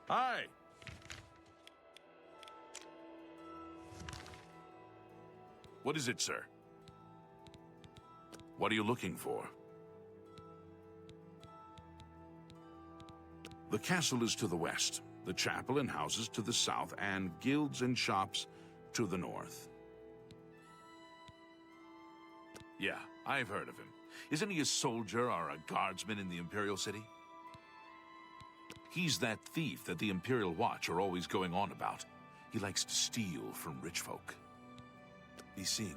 Hi. What is it, sir? What are you looking for? The castle is to the west, the chapel and houses to the south, and guilds and shops to the north. Yeah, I've heard of him. Isn't he a soldier or a guardsman in the Imperial City? He's that thief that the Imperial Watch are always going on about. He likes to steal from rich folk. He's seeing you.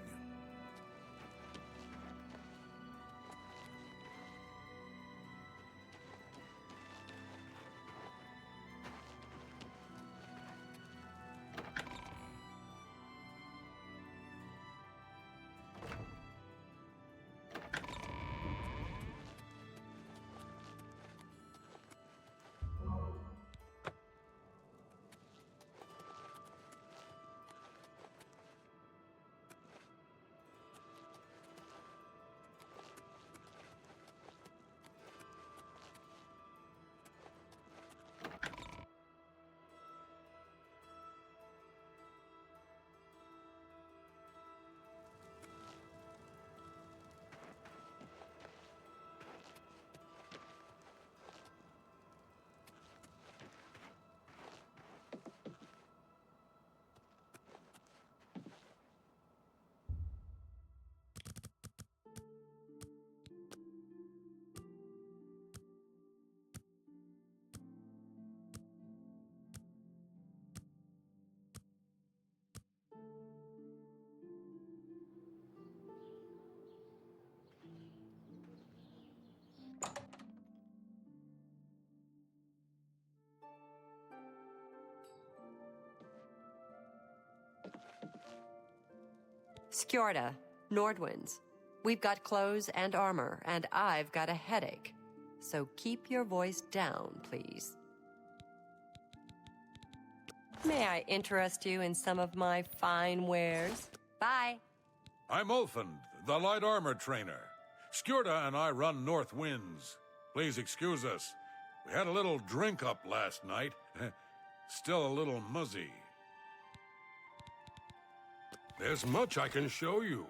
Skjorda, Nordwinds. We've got clothes and armor, and I've got a headache. So keep your voice down, please. May I interest you in some of my fine wares? Bye. I'm Ulfund, the light armor trainer. Skjorda and I run North Winds. Please excuse us. We had a little drink up last night. Still a little muzzy. There's much I can show you.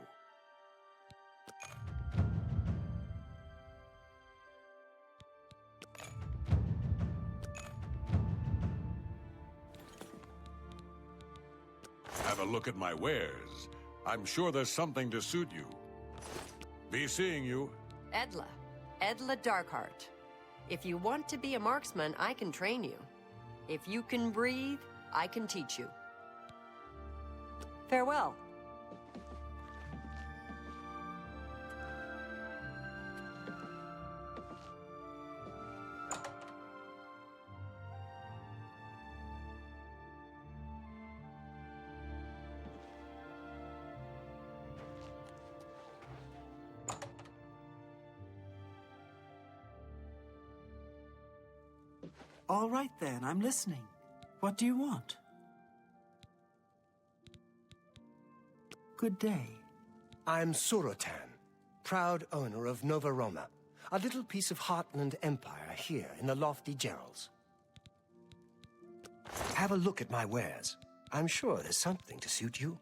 Have a look at my wares. I'm sure there's something to suit you. Be seeing you. Edla Darkheart. If you want to be a marksman, I can train you. If you can breathe, I can teach you. Farewell. All right then, I'm listening. What do you want? Good day. I'm Surotan, proud owner of Nova Roma, a little piece of Heartland Empire here in the lofty Gerals. Have a look at my wares. I'm sure there's something to suit you.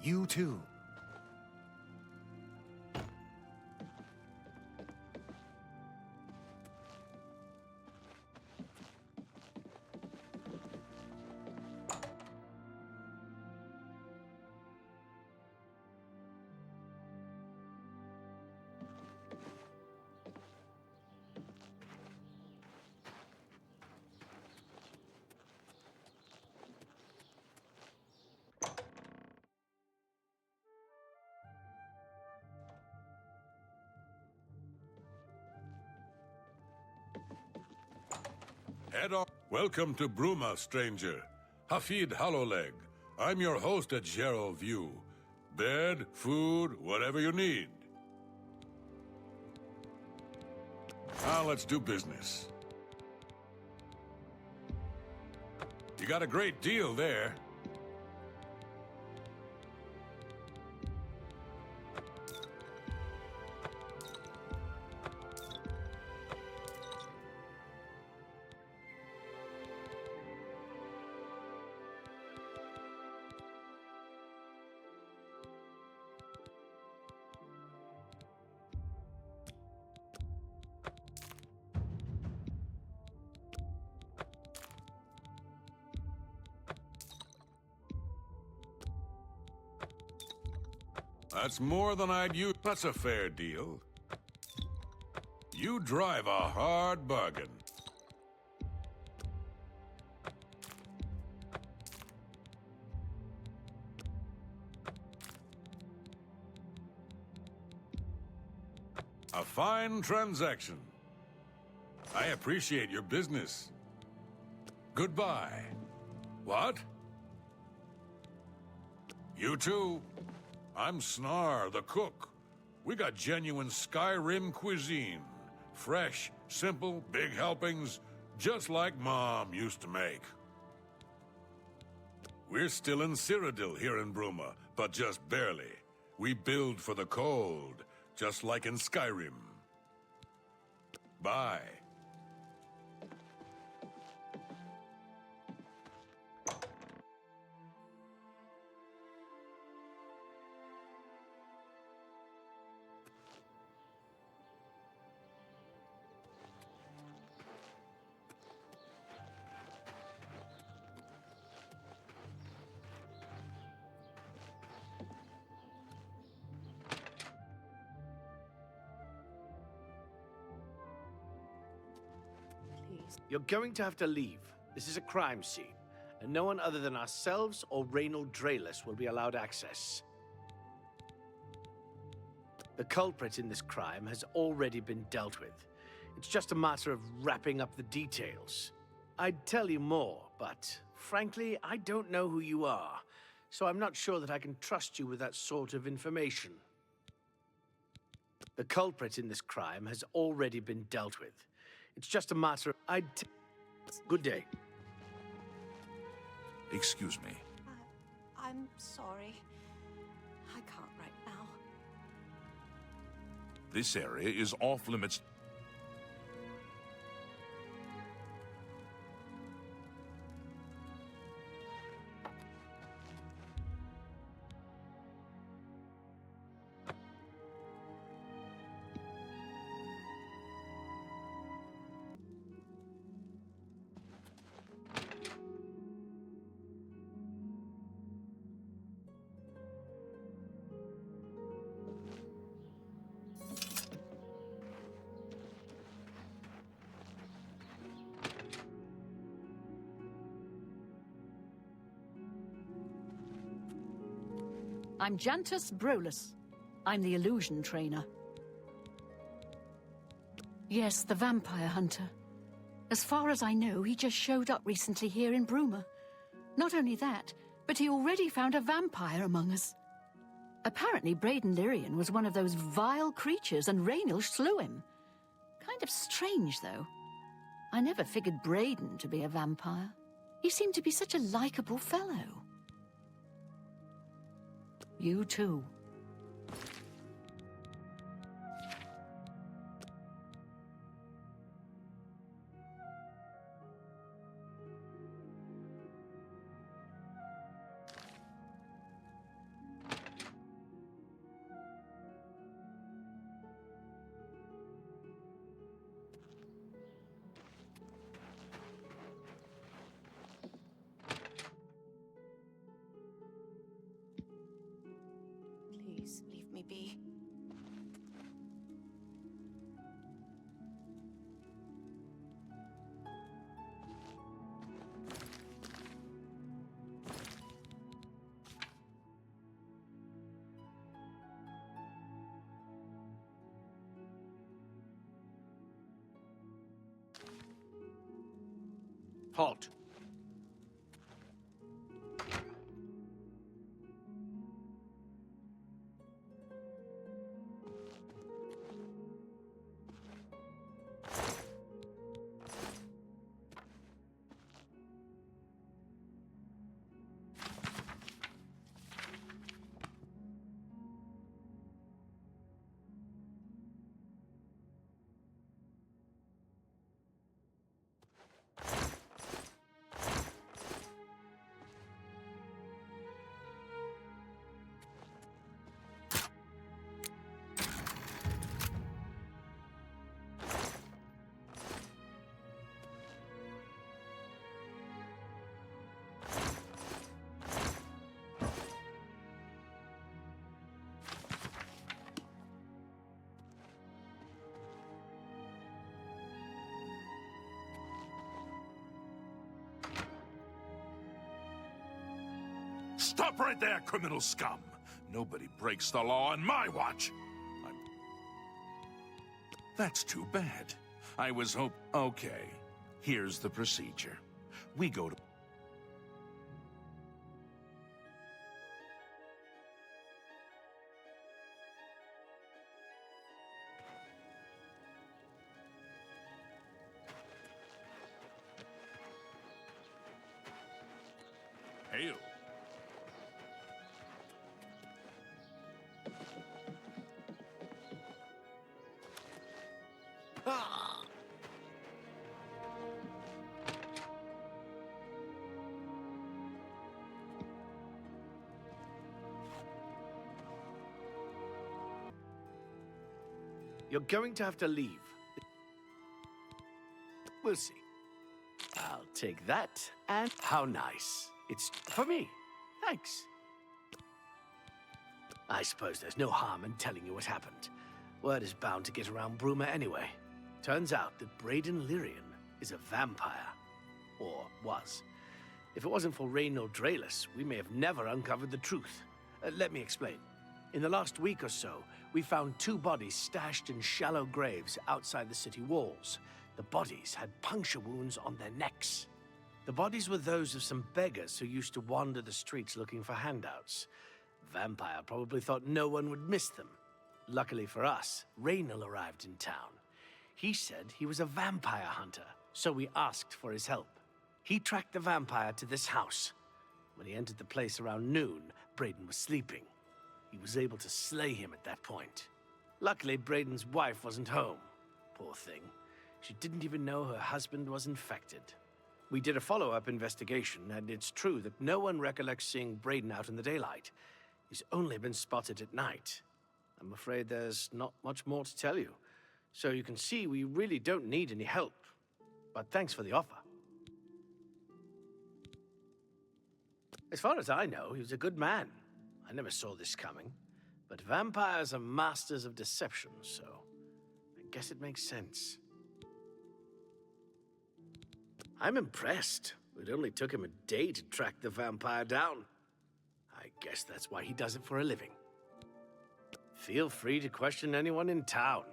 You too. Head on. Welcome to Bruma, stranger. Hafid Hollowleg. I'm your host at Gerald View. Bed, food, whatever you need. Now let's do business. You got a great deal there. That's more than I'd use. That's a fair deal. You drive a hard bargain. A fine transaction. I appreciate your business. Goodbye. What? You too. I'm Snar, the cook. We got genuine Skyrim cuisine. Fresh, simple, big helpings, just like Mom used to make. We're still in Cyrodiil here in Bruma, but just barely. We build for the cold, just like in Skyrim. Bye. You're going to have to leave. This is a crime scene, and no one other than ourselves or Reynold Draelus will be allowed access. The culprit in this crime has already been dealt with. It's just a matter of wrapping up the details. I'd tell you more, but frankly, I don't know who you are, so I'm not sure that I can trust you with that sort of information. The culprit in this crime has already been dealt with. It's just a matter of... Good day. Excuse me. I'm sorry. I can't right now. This area is off limits. I'm Jantus Brolus. I'm the illusion trainer. Yes, the vampire hunter. As far as I know, he just showed up recently here in Bruma. Not only that, but he already found a vampire among us. Apparently, Braden Lyrian was one of those vile creatures and Raynil slew him. Kind of strange, though. I never figured Braden to be a vampire. He seemed to be such a likable fellow. You too. Please, leave me be. Halt. Stop right there, criminal scum! Nobody breaks the law on my watch! That's too bad. I was Okay, here's the procedure. We go to... Hail. You're going to have to leave. We'll see. I'll take that, and how nice. It's for me. Thanks. I suppose there's no harm in telling you what happened. Word is bound to get around Bruma anyway. Turns out that Braden Lyrian is a vampire. Or was. If it wasn't for Reynold Draelus, we may have never uncovered the truth. Let me explain. In the last week or so, we found 2 bodies stashed in shallow graves outside the city walls. The bodies had puncture wounds on their necks. The bodies were those of some beggars who used to wander the streets looking for handouts. Vampire probably thought no one would miss them. Luckily for us, Raynal arrived in town. He said he was a vampire hunter, so we asked for his help. He tracked the vampire to this house. When he entered the place around noon, Braden was sleeping. He was able to slay him at that point. Luckily, Braden's wife wasn't home. Poor thing. She didn't even know her husband was infected. We did a follow-up investigation, and it's true that no one recollects seeing Braden out in the daylight. He's only been spotted at night. I'm afraid there's not much more to tell you. So you can see we really don't need any help. But thanks for the offer. As far as I know, he was a good man. I never saw this coming. But vampires are masters of deception, so I guess it makes sense. I'm impressed. It only took him a day to track the vampire down. I guess that's why he does it for a living. Feel free to question anyone in town.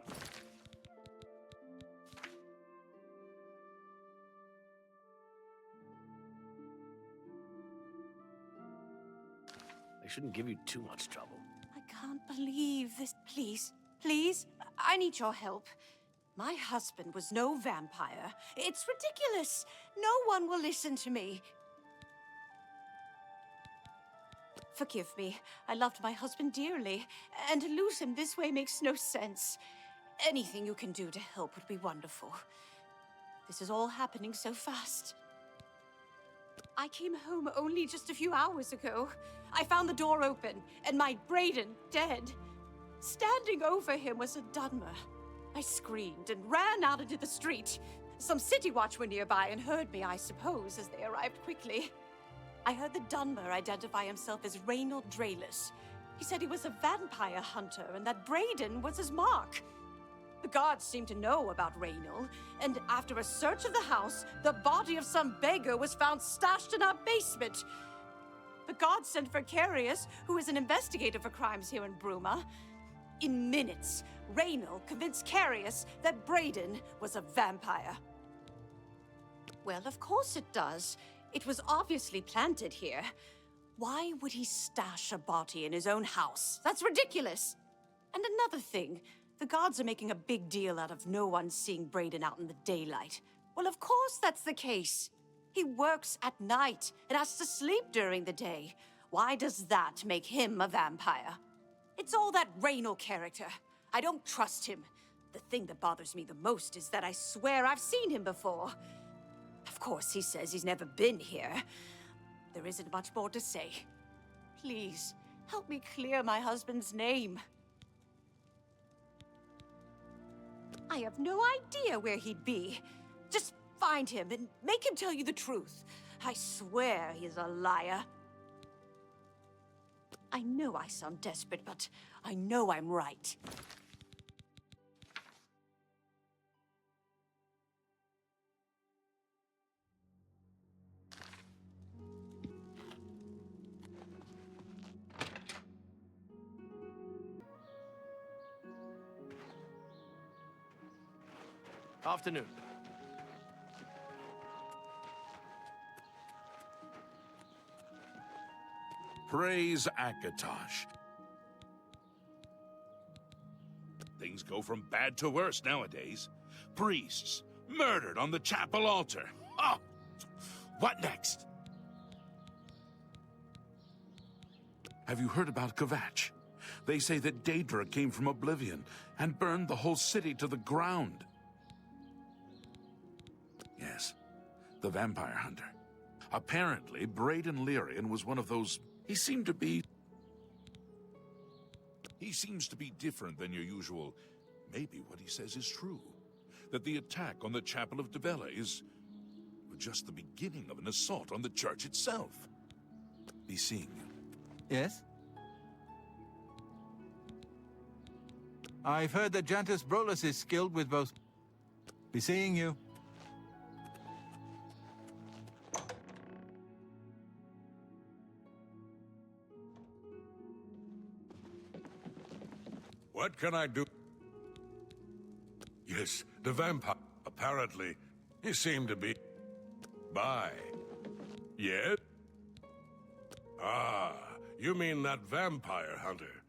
I shouldn't give you too much trouble. I can't believe this. Please, please, I need your help. My husband was no vampire. It's ridiculous. No one will listen to me. Forgive me. I loved my husband dearly, and to lose him this way makes no sense. Anything you can do to help would be wonderful. This is all happening so fast. I came home only just a few hours ago. I found the door open, and my Braden dead. Standing over him was a Dunmer. I screamed and ran out into the street. Some city watch were nearby and heard me, I suppose, as they arrived quickly. I heard the Dunmer identify himself as Reynold Draelus. He said he was a vampire hunter and that Braden was his mark. The guards seemed to know about Reynold, and after a search of the house, the body of some beggar was found stashed in our basement. The guards sent for Carius, who is an investigator for crimes here in Bruma. In minutes, Reynold convinced Carius that Braden was a vampire. Well, of course it does. It was obviously planted here. Why would he stash a body in his own house? That's ridiculous! And another thing, the guards are making a big deal out of no one seeing Braden out in the daylight. Well, of course that's the case. He works at night and has to sleep during the day. Why does that make him a vampire? It's all that Reynold character. I don't trust him. The thing that bothers me the most is that I swear I've seen him before. Of course, he says he's never been here. There isn't much more to say. Please, help me clear my husband's name. I have no idea where he'd be. Just find him and make him tell you the truth. I swear he's a liar. I know I sound desperate, but I know I'm right. Afternoon. Praise Akatosh. Things go from bad to worse nowadays. Priests murdered on the chapel altar. Oh! What next? Have you heard about Kvatch? They say that Daedra came from Oblivion and burned the whole city to the ground. Yes, the vampire hunter. Apparently, Braden Lyrian was one of those... He seemed to be... He seems to be different than your usual... Maybe what he says is true. That the attack on the Chapel of Dibella is... just the beginning of an assault on the church itself. Be seeing you. Yes? I've heard that Jantus Brolus is skilled with both... Be seeing you. What can I do? Yes, the vampire. Apparently, he seemed to be... Bye. Yes? Ah, you mean that vampire hunter.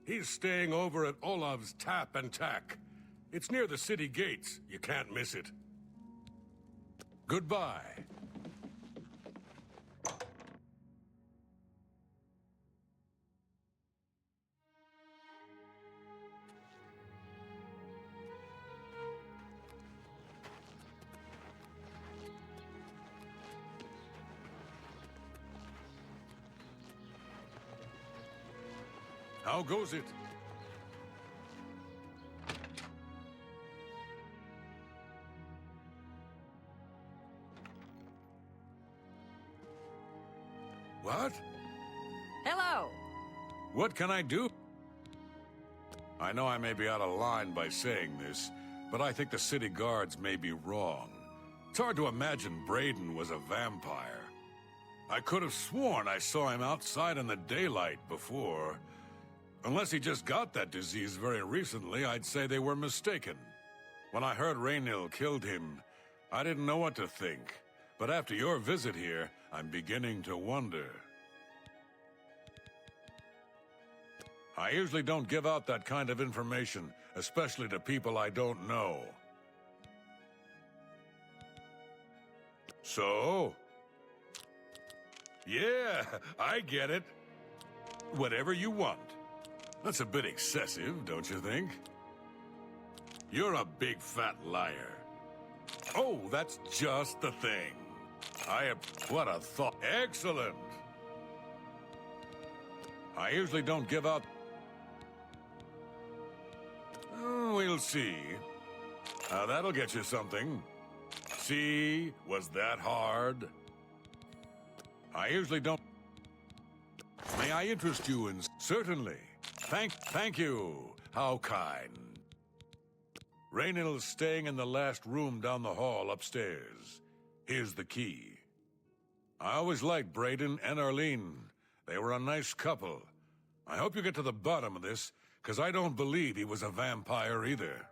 He's staying over at Olav's Tap and Tack. It's near the city gates. You can't miss it. Goodbye. How goes it? What? Hello! What can I do? I know I may be out of line by saying this, but I think the city guards may be wrong. It's hard to imagine Braden was a vampire. I could have sworn I saw him outside in the daylight before. Unless he just got that disease very recently, I'd say they were mistaken. When I heard Raynil killed him, I didn't know what to think. But after your visit here, I'm beginning to wonder. I usually don't give out that kind of information, especially to people I don't know. So? Yeah, I get it. Whatever you want. That's a bit excessive, don't you think? You're a big fat liar. Oh, that's just the thing. What a thought. Excellent. I usually don't give out... We'll see. That'll get you something. See, was that hard? I usually don't... May I interest you in... Certainly. Thank you. How kind. Raynil's staying in the last room down the hall upstairs. Here's the key. I always liked Braden and Arlene. They were a nice couple. I hope you get to the bottom of this, because I don't believe he was a vampire either.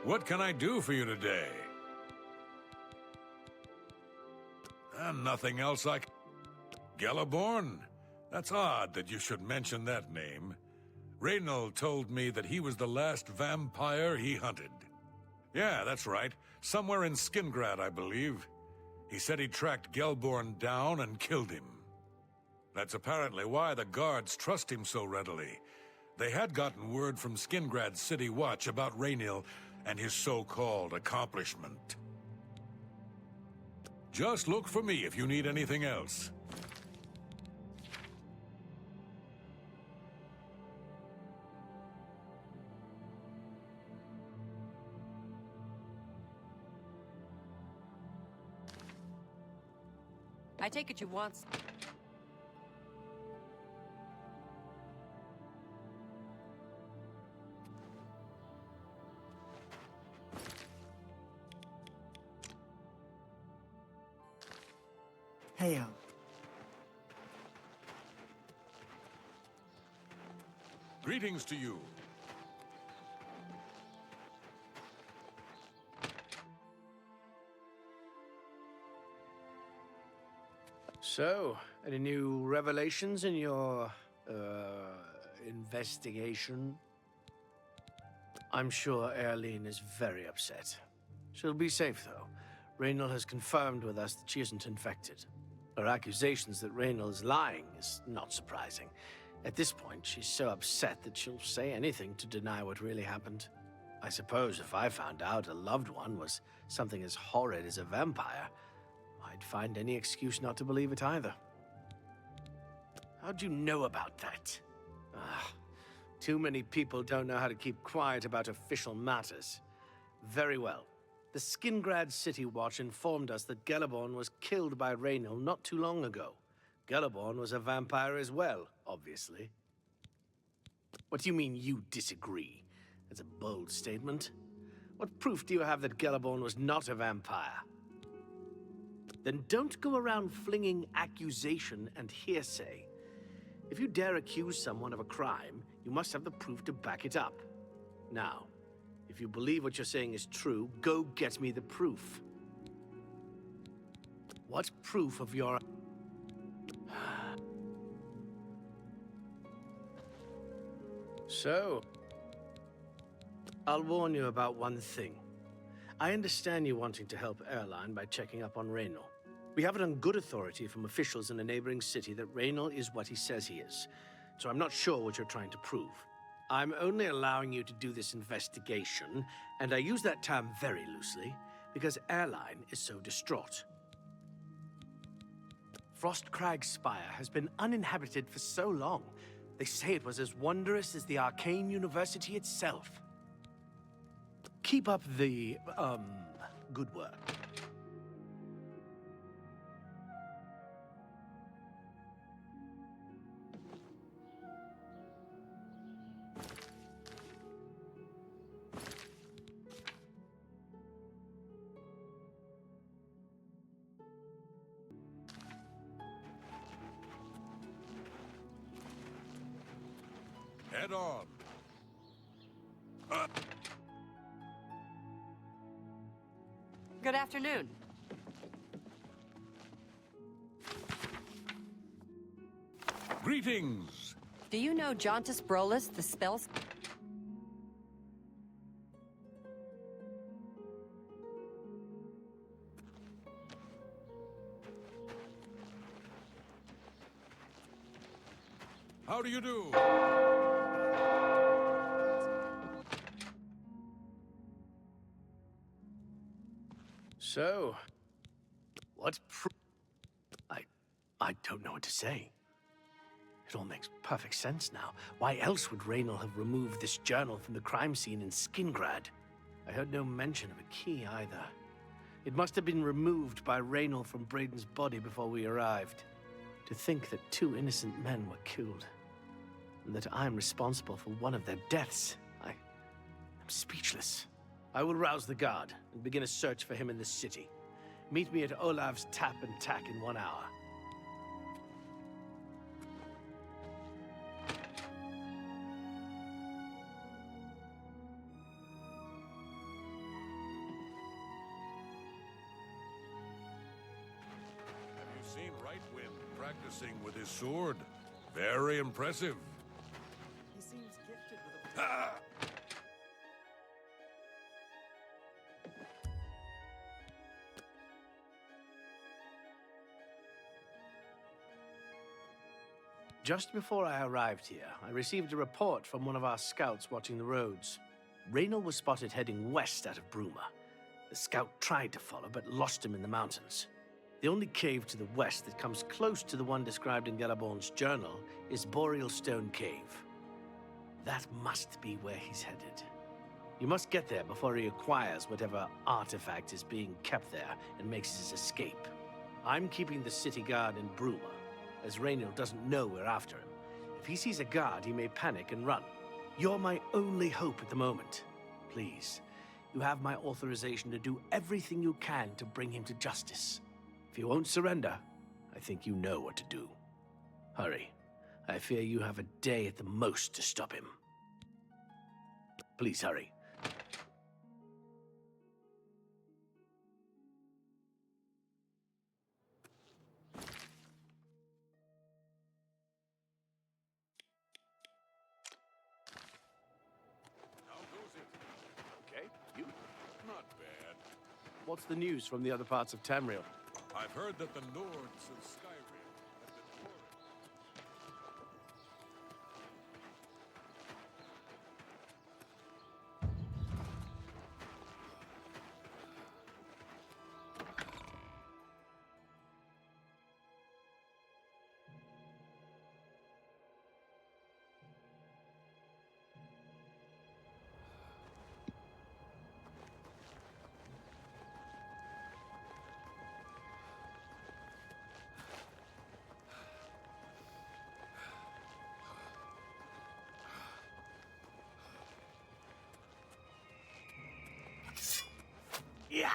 What can I do for you today? Nothing else I can... Gelliborn? That's odd that you should mention that name. Raynil told me that he was the last vampire he hunted. Yeah, that's right. Somewhere in Skingrad, I believe. He said he tracked Gelborn down and killed him. That's apparently why the guards trust him so readily. They had gotten word from Skingrad's City Watch about Raynil and his so-called accomplishment. Just look for me if you need anything else. I take it you want... Hail. Greetings to you. So, any new revelations in your, investigation? I'm sure Erlene is very upset. She'll be safe, though. Raynal has confirmed with us that she isn't infected. Her accusations that Raynal is lying is not surprising. At this point, she's so upset that she'll say anything to deny what really happened. I suppose if I found out a loved one was something as horrid as a vampire, I'd find any excuse not to believe it either. How'd you know about that? Too many people don't know how to keep quiet about official matters. Very well. The Skingrad City Watch informed us that Gellerborn was killed by Raynal not too long ago. Gellerborn was a vampire as well, obviously. What do you mean you disagree? That's a bold statement. What proof do you have that Gellerborn was not a vampire? Then don't go around flinging accusation and hearsay. If you dare accuse someone of a crime, you must have the proof to back it up. Now, if you believe what you're saying is true, go get me the proof. What proof of your... So, I'll warn you about one thing. I understand you wanting to help Erline by checking up on Raynal. We have it on good authority from officials in a neighboring city that Raynal is what he says he is. So I'm not sure what you're trying to prove. I'm only allowing you to do this investigation, and I use that term very loosely, because Erline is so distraught. Frostcrag Spire has been uninhabited for so long. They say it was as wondrous as the Arcane University itself. Keep up the, good work. Head on. Good afternoon. Greetings. Do you know Jontus Brolus, the spells... How do you do? So, what I don't know what to say. It all makes perfect sense now. Why else would Raynal have removed this journal from the crime scene in Skingrad? I heard no mention of a key either. It must have been removed by Raynal from Braden's body before we arrived. To think that 2 innocent men were killed, and that I'm responsible for one of their deaths, I'm speechless. I will rouse the guard and begin a search for him in the city. Meet me at Olav's Tap and Tack in 1 hour. Have you seen Rightwind practicing with his sword? Very impressive. He seems gifted with a... Ah! Just before I arrived here, I received a report from one of our scouts watching the roads. Raynal was spotted heading west out of Bruma. The scout tried to follow, but lost him in the mountains. The only cave to the west that comes close to the one described in Gellerborn's journal is Boreal Stone Cave. That must be where he's headed. You must get there before he acquires whatever artifact is being kept there and makes his escape. I'm keeping the city guard in Bruma, as Raynor doesn't know we're after him. If he sees a guard, he may panic and run. You're my only hope at the moment. Please, you have my authorization to do everything you can to bring him to justice. If you won't surrender, I think you know what to do. Hurry. I fear you have a day at the most to stop him. Please hurry. How goes it? Okay, you? Not bad. What's the news from the other parts of Tamriel? I've heard that the Nords of Skyrim have been quarreling. Yeah!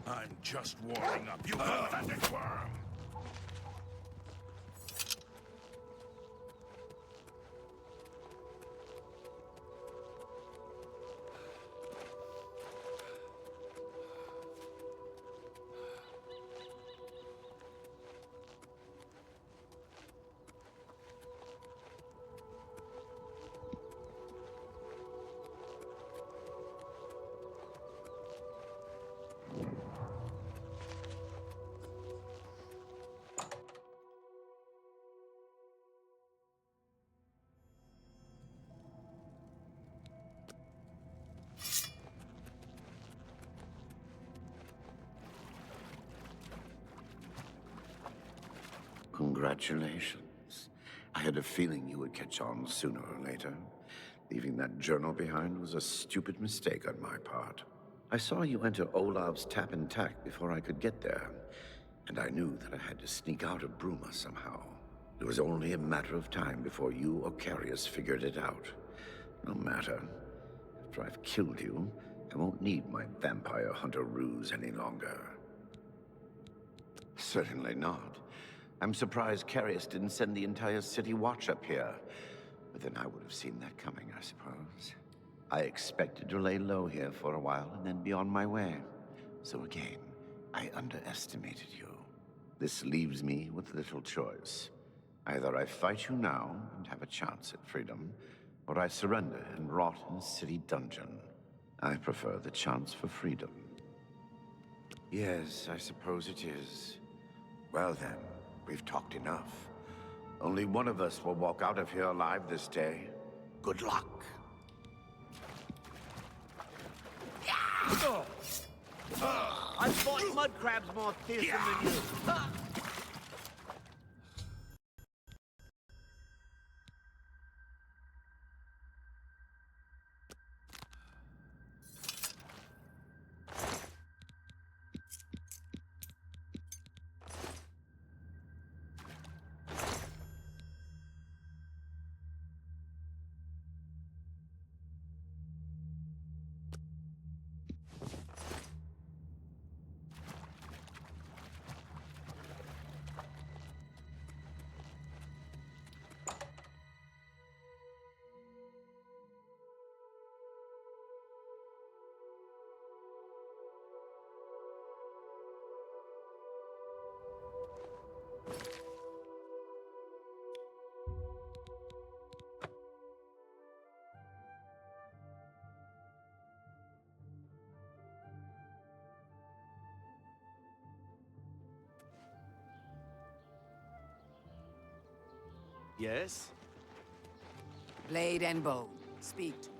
I'm just warming up, you pathetic worm! Congratulations. I had a feeling you would catch on sooner or later. Leaving that journal behind was a stupid mistake on my part. I saw you enter Olav's tap and tack before I could get there, and I knew that I had to sneak out of Bruma somehow. It was only a matter of time before you or Carius figured it out. No matter. After I've killed you, I won't need my vampire hunter ruse any longer. Certainly not. I'm surprised Carius didn't send the entire city watch up here. But then I would have seen that coming, I suppose. I expected to lay low here for a while and then be on my way. So again, I underestimated you. This leaves me with little choice. Either I fight you now and have a chance at freedom, or I surrender and rot in a city dungeon. I prefer the chance for freedom. Yes, I suppose it is. Well then, we've talked enough. Only one of us will walk out of here alive this day. Good luck. I've fought mud crabs more fearsome than you. Yes? Blade and bone, speak to me.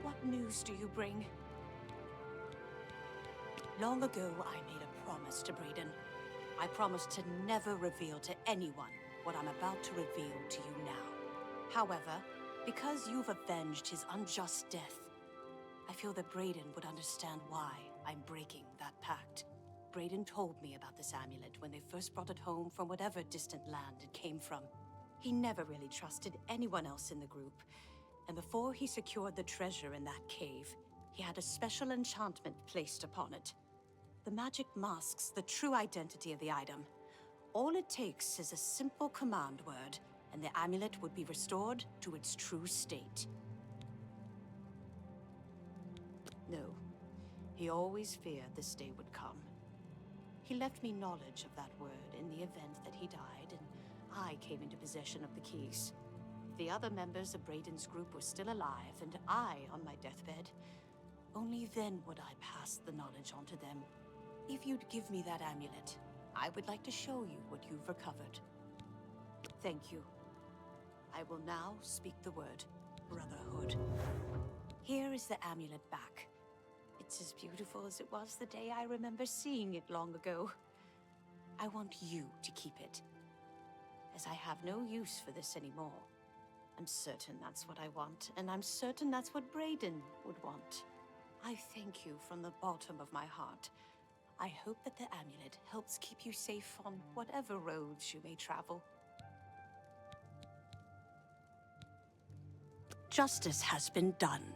what news do you bring? Long ago, I made a promise to Brayden. I promised to never reveal to anyone what I'm about to reveal to you now. However, because you've avenged his unjust death, I feel that Brayden would understand why I'm breaking that pact. Brayden told me about this amulet when they first brought it home from whatever distant land it came from. He never really trusted anyone else in the group, and before he secured the treasure in that cave, he had a special enchantment placed upon it. The magic masks the true identity of the item. All it takes is a simple command word, and the amulet would be restored to its true state. No, he always feared this day would come. He left me knowledge of that word in the event that he died, and I came into possession of the keys. If the other members of Brayden's group were still alive, and I on my deathbed, only then would I pass the knowledge on to them. If you'd give me that amulet, I would like to show you what you've recovered. Thank you. I will now speak the word, Brotherhood. Here is the amulet back. It's as beautiful as it was the day I remember seeing it long ago. I want you to keep it, as I have no use for this anymore. I'm certain that's what I want, and I'm certain that's what Brayden would want. I thank you from the bottom of my heart. I hope that the amulet helps keep you safe on whatever roads you may travel. Justice has been done.